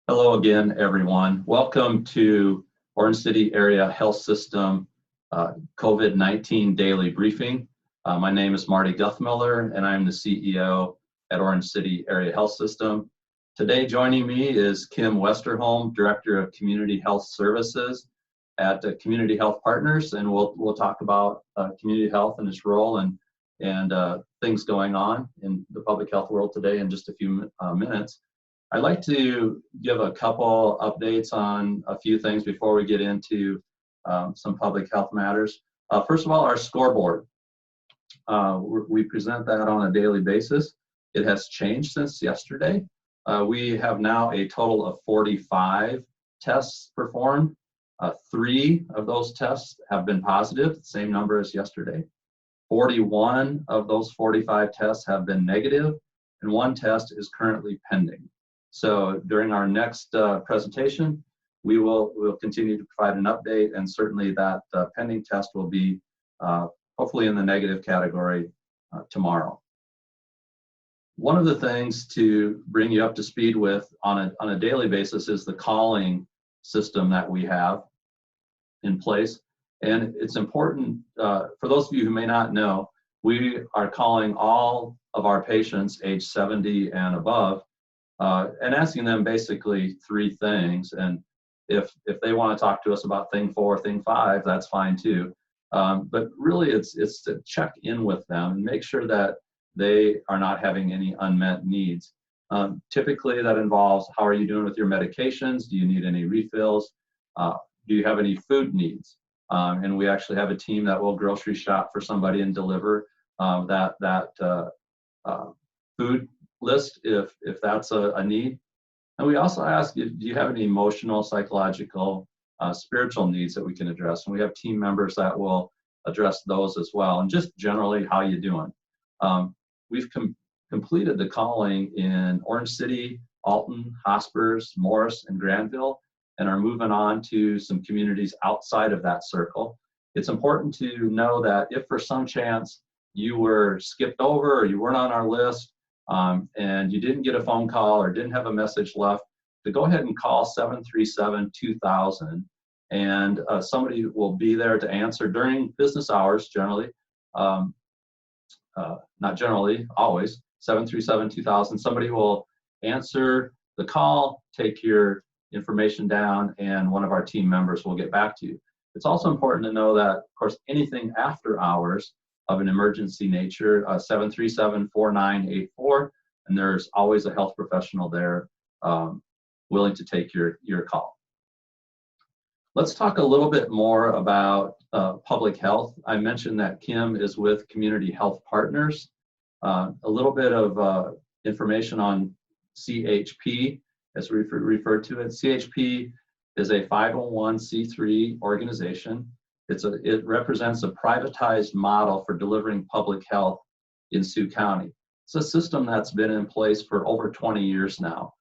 Hello again, everyone. Welcome to Orange City Area Health System COVID-19 Daily Briefing. My name is Marty Guthmiller, and I'm the CEO at Orange City Area Health System. Today, joining me is Kim Westerholm, Director of Community Health Services at Community Health Partners, and we'll talk about community health and its role and things going on in the public health world today in just a few minutes. I'd like to give a couple updates on a few things before we get into some public health matters. First of all, our scoreboard. We present that on a daily basis. It has changed since yesterday. We have now a total of 45 tests performed. 3 of those tests have been positive, same number as yesterday. 41 of those 45 tests have been negative, and 1 test is currently pending. So during our next presentation, we'll continue to provide an update, and certainly that pending test will be hopefully in the negative category tomorrow. One of the things to bring you up to speed with on a daily basis is the calling system that we have in place. And it's important, for those of you who may not know, we are calling all of our patients age 70 and above, and asking them basically 3 things. And if they want to talk to us about thing 4, thing 5, that's fine too. But really it's to check in with them and make sure that they are not having any unmet needs. Typically that involves, how are you doing with your medications? Do you need any refills? Do you have any food needs? And we actually have a team that will grocery shop for somebody and deliver that food list if that's a need. And we also ask, do you have any emotional, psychological, spiritual needs that we can address? And we have team members that will address those as well. And just generally, how you doing? We've completed the calling in Orange City, Alton, Hospers, Morris, and Granville, and are moving on to some communities outside of that circle. It's important to know that if for some chance you were skipped over or you weren't on our list, and you didn't get a phone call or didn't have a message left, to go ahead and call 737-2000, and somebody will be there to answer during business hours generally. Not generally, always. 737-2000, somebody will answer the call, take your information down, and one of our team members will get back to you. It's also important to know that, of course, anything after hours of an emergency nature, 737-4984, and there's always a health professional there willing to take your call. Let's talk a little bit more about public health. I mentioned that Kim is with Community Health Partners. A little bit of information on CHP, as we refer to it. CHP is a 501c3 organization. It represents a privatized model for delivering public health in Sioux County. It's a system that's been in place for over 20 years now.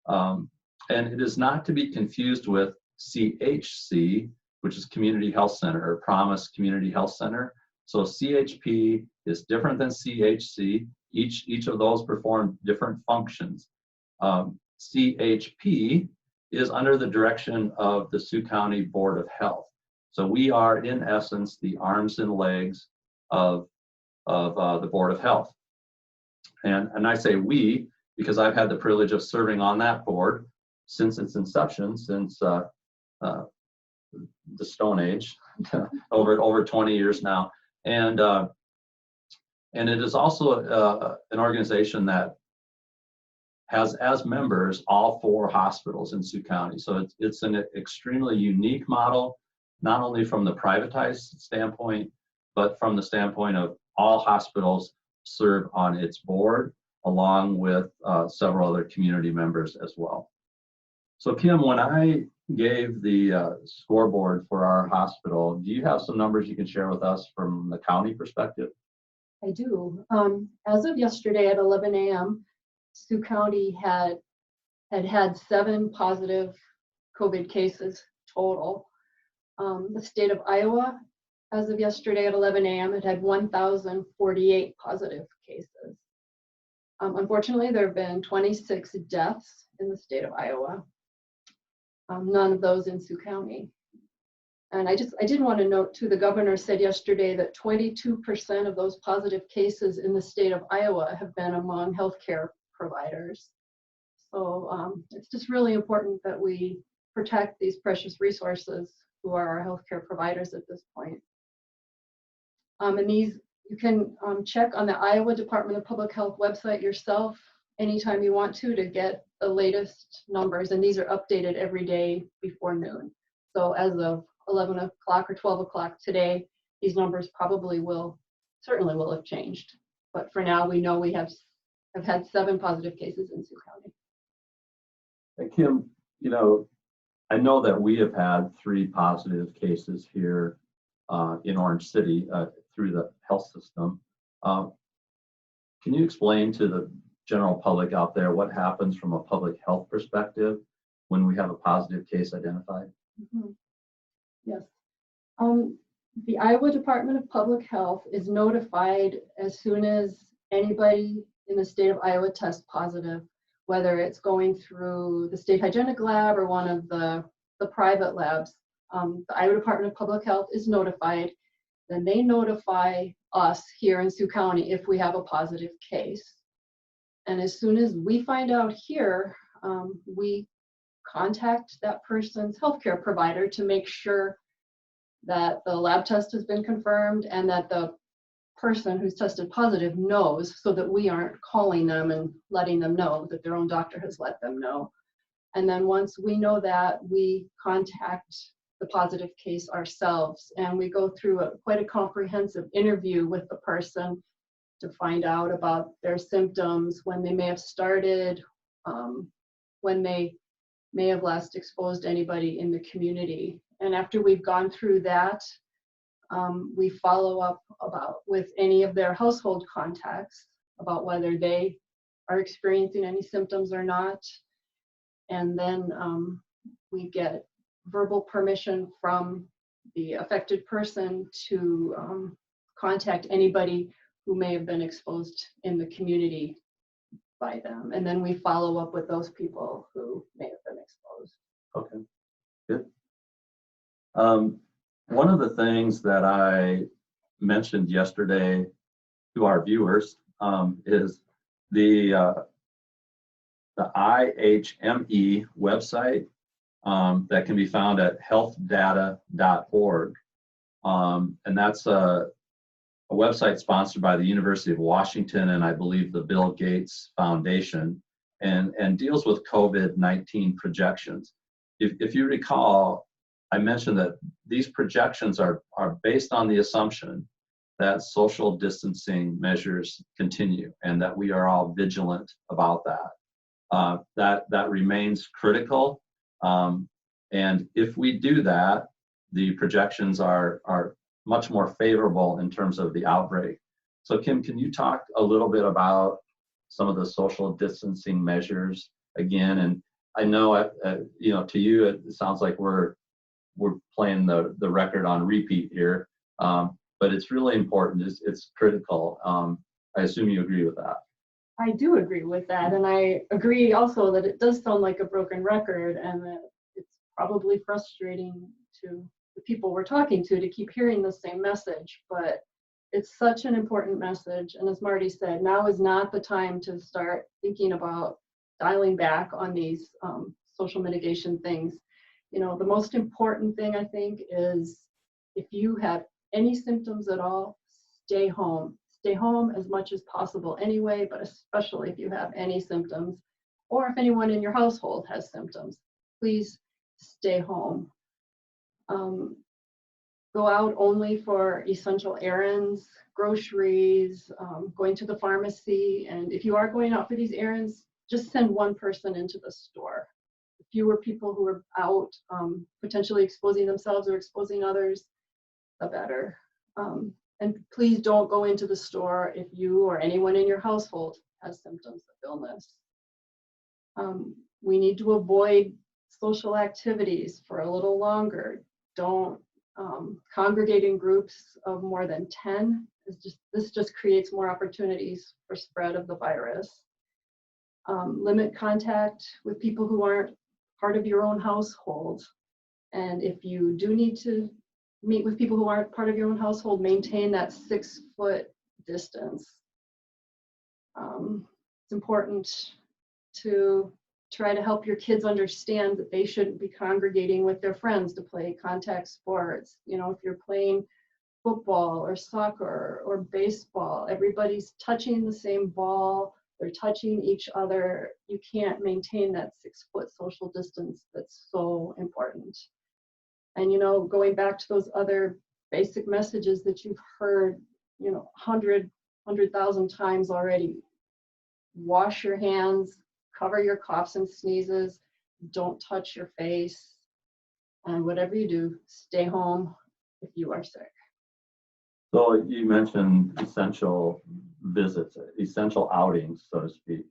And it is not to be confused with CHC, which is Community Health Center, or Promise Community Health Center. So CHP is different than CHC. Each of those perform different functions. CHP is under the direction of the Sioux County Board of Health. So we are, in essence, the arms and legs of the Board of Health. And I say we because I've had the privilege of serving on that board since its inception, since the Stone Age, over 20 years now. And it is also an organization that has as members all 4 hospitals in Sioux County. So it's an extremely unique model, not only from the privatized standpoint, but from the standpoint of all hospitals serve on its board, along with several other community members as well. So Kim, when I gave the scoreboard for our hospital, do you have some numbers you can share with us from the county perspective? I do. As of yesterday at 11 a.m., Sioux County had 7 positive COVID cases total. The state of Iowa, as of yesterday at 11 a.m., it had 1,048 positive cases. Unfortunately, there have been 26 deaths in the state of Iowa. None of those in Sioux County. And I did want to note too, the governor said yesterday that 22% of those positive cases in the state of Iowa have been among healthcare providers. So it's just really important that we protect these precious resources who are our healthcare providers at this point. And these, you can check on the Iowa Department of Public Health website yourself anytime you want to get the latest numbers. And these are updated every day before noon. So as of 11 o'clock or 12 o'clock today, these numbers certainly will have changed. But for now, we know we have had 7 positive cases in Sioux County. Hey, Kim, you know, I know that we have had 3 positive cases here in Orange City through the health system. Can you explain to the general public out there what happens from a public health perspective when we have a positive case identified? Mm-hmm. Yes. The Iowa Department of Public Health is notified as soon as anybody in the state of Iowa tests positive, whether it's going through the state hygienic lab or one of the private labs. The Iowa Department of Public Health is notified. Then they notify us here in Sioux County if we have a positive case. And as soon as we find out here, we contact that person's healthcare provider to make sure that the lab test has been confirmed and that the person who's tested positive knows, so that we aren't calling them and letting them know, that their own doctor has let them know. And then once we know that, we contact the positive case ourselves, and we go through quite a comprehensive interview with the person to find out about their symptoms, when they may have started, when they may have last exposed anybody in the community. And after we've gone through that, we follow up with any of their household contacts about whether they are experiencing any symptoms or not. And then we get verbal permission from the affected person to contact anybody who may have been exposed in the community by them. And then we follow up with those people who may have been exposed. Okay, good. One of the things that I mentioned yesterday to our viewers is the IHME website that can be found at healthdata.org. And that's a website sponsored by the University of Washington and I believe the Bill Gates Foundation, and deals with COVID-19 projections. If you recall, I mentioned that these projections are based on the assumption that social distancing measures continue and that we are all vigilant about that. That remains critical. And if we do that, the projections are much more favorable in terms of the outbreak. So Kim, can you talk a little bit about some of the social distancing measures again? And I know, you know, to you, it sounds like we're playing the record on repeat here, but it's really important. It's critical. I assume you agree with that. I do agree with that, and I agree also that it does sound like a broken record, and that it's probably frustrating to the people we're talking to keep hearing the same message. But it's such an important message, and as Marty said, now is not the time to start thinking about dialing back on these social mitigation things. You know, the most important thing I think is if you have any symptoms at all, stay home. Stay home as much as possible anyway, but especially if you have any symptoms, or if anyone in your household has symptoms, please stay home. Go out only for essential errands, groceries, going to the pharmacy, and if you are going out for these errands, just send one person into the store. The fewer people who are out potentially exposing themselves or exposing others, the better. And please don't go into the store if you or anyone in your household has symptoms of illness. We need to avoid social activities for a little longer. Don't congregate in groups of more than 10. This just creates more opportunities for spread of the virus. Limit contact with people who aren't part of your own household. And if you do need to meet with people who aren't part of your own household, maintain that 6-foot distance. It's important to try to help your kids understand that they shouldn't be congregating with their friends to play contact sports. You know, if you're playing football or soccer or baseball, everybody's touching the same ball, they're touching each other. You can't maintain that 6-foot social distance that's so important. And, you know, going back to those other basic messages that you've heard, you know, 100,000 times already. Wash your hands, cover your coughs and sneezes, don't touch your face, and whatever you do, stay home if you are sick. So you mentioned essential visits, essential outings, so to speak.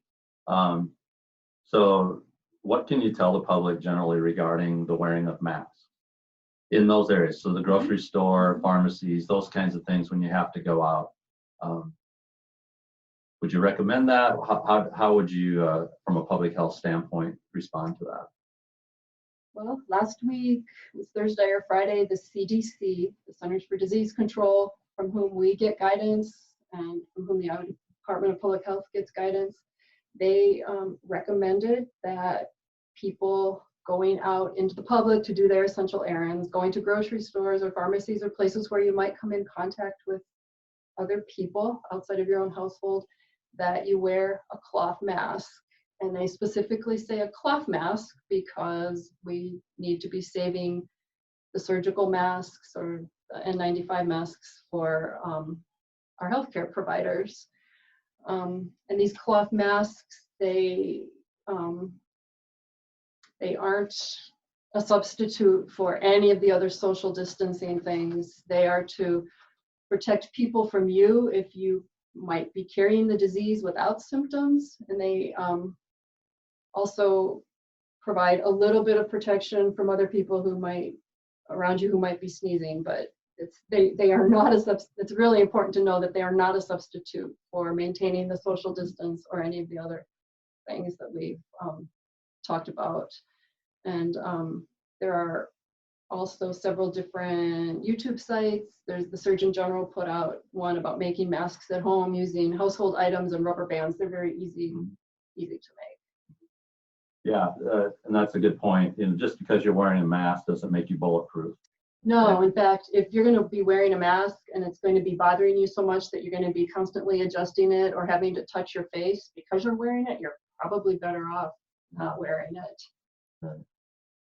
So what can you tell the public generally regarding the wearing of masks in those areas? So the grocery store, pharmacies, those kinds of things when you have to go out. Would you recommend that? How would you, from a public health standpoint, respond to that? Well, last week, it was Thursday or Friday, the CDC, the Centers for Disease Control, from whom we get guidance and from whom the Department of Public Health gets guidance, they recommended that people going out into the public to do their essential errands, going to grocery stores or pharmacies or places where you might come in contact with other people outside of your own household, that you wear a cloth mask. And they specifically say a cloth mask because we need to be saving the surgical masks or the N95 masks for our healthcare providers. And these cloth masks, they aren't a substitute for any of the other social distancing things. They are to protect people from you if you might be carrying the disease without symptoms, and they also provide a little bit of protection from other people who might around you who might be sneezing, but they are not a it's really important to know that they are not a substitute for maintaining the social distance or any of the other things that we've talked about. And there are also several different YouTube sites. There's the Surgeon General put out one about making masks at home using household items and rubber bands. They're very easy to make. Yeah, and that's a good point. You know, just because you're wearing a mask doesn't make you bulletproof. No, in fact, if you're going to be wearing a mask and it's going to be bothering you so much that you're going to be constantly adjusting it or having to touch your face because you're wearing it, you're probably better off not wearing it. Right.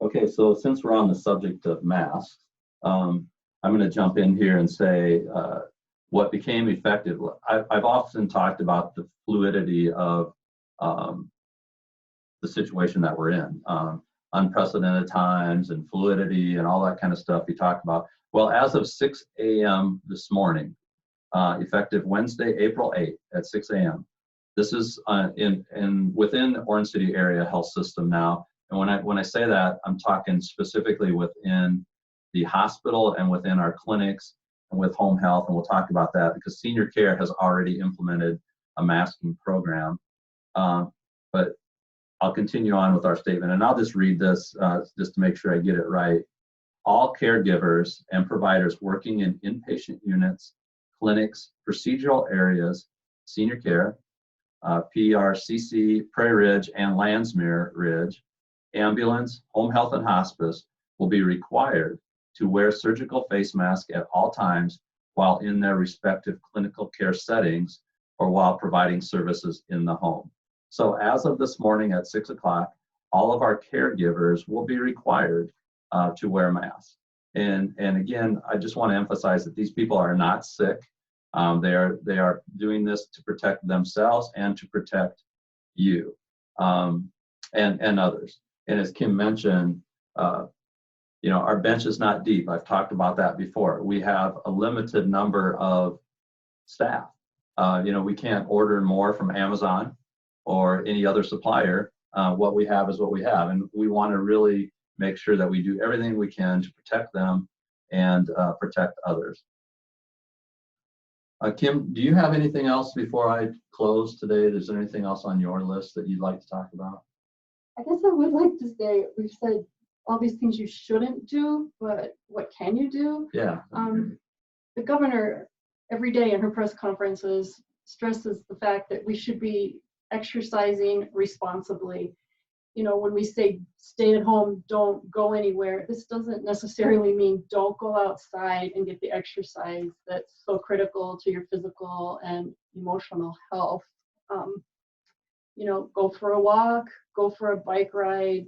Okay, so since we're on the subject of masks, I'm going to jump in here and say what became effective. I've often talked about the fluidity of the situation that we're in, unprecedented times and fluidity and all that kind of stuff you talked about. Well, as of 6 a.m. this morning, effective Wednesday, April 8th at 6 a.m., this is within the Orange City area health system now. And when I say that, I'm talking specifically within the hospital and within our clinics and with home health, and we'll talk about that because senior care has already implemented a masking program. But I'll continue on with our statement, and I'll just read this just to make sure I get it right. All caregivers and providers working in inpatient units, clinics, procedural areas, senior care, PRCC, Prairie Ridge, and Landsmere Ridge, ambulance, home health, and hospice will be required to wear surgical face masks at all times while in their respective clinical care settings or while providing services in the home. So as of this morning at 6 o'clock, all of our caregivers will be required to wear masks. And again, I just want to emphasize that these people are not sick. They are doing this to protect themselves and to protect you and others. And as Kim mentioned, our bench is not deep. I've talked about that before. We have a limited number of staff. We can't order more from Amazon or any other supplier. What we have is what we have. And we want to really make sure that we do everything we can to protect them and protect others. Kim, do you have anything else before I close today? Is there anything else on your list that you'd like to talk about? I guess I would like to say, we've said all these things you shouldn't do, but what can you do? Yeah. The governor, every day in her press conferences, stresses the fact that we should be exercising responsibly. You know, when we say stay at home, don't go anywhere, this doesn't necessarily mean don't go outside and get the exercise that's so critical to your physical and emotional health. You know, go for a walk, go for a bike ride,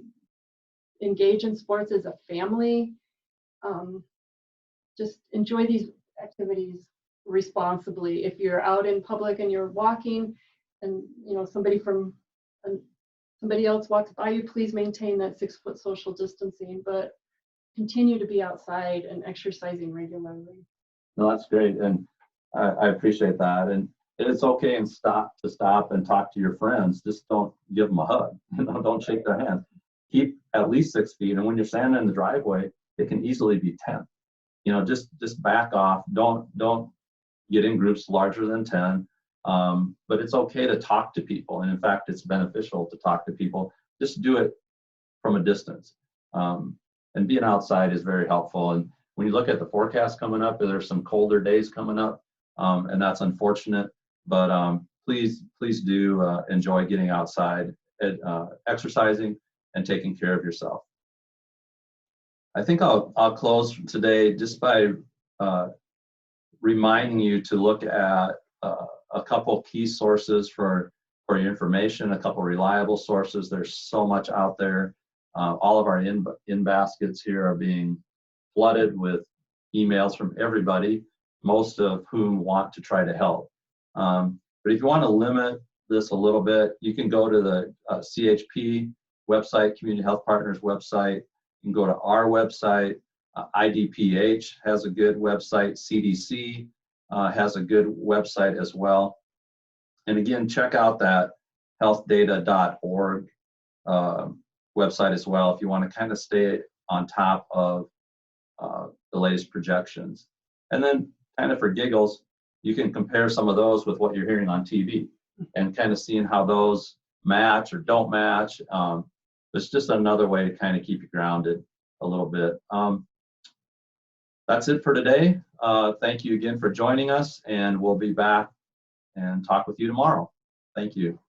engage in sports as a family. Just enjoy these activities responsibly. If you're out in public and you're walking and, you know, somebody else walks by you, please maintain that 6-foot social distancing, but continue to be outside and exercising regularly. No, that's great. And I appreciate that. And it's okay and stop and talk to your friends. Just don't give them a hug. Don't shake their hand. Keep at least 6 feet. And when you're standing in the driveway, it can easily be 10. You know, just back off. Don't get in groups larger than 10. But it's okay to talk to people. And in fact, it's beneficial to talk to people. Just do it from a distance. And being outside is very helpful. And when you look at the forecast coming up, there's some colder days coming up. And that's unfortunate. But please do enjoy getting outside, exercising, and taking care of yourself. I think I'll close today just by reminding you to look at a couple key sources for your information, a couple reliable sources. There's so much out there. All of our in baskets here are being flooded with emails from everybody, most of whom want to try to help. But if you want to limit this a little bit, you can go to the CHP website, Community Health Partners website. You can go to our website. IDPH has a good website. CDC has a good website as well. And again, check out that healthdata.org website as well if you want to kind of stay on top of the latest projections. And then kind of for giggles, you can compare some of those with what you're hearing on TV and kind of seeing how those match or don't match. It's just another way to kind of keep you grounded a little bit. That's it for today. Thank you again for joining us, and we'll be back and talk with you tomorrow. Thank you.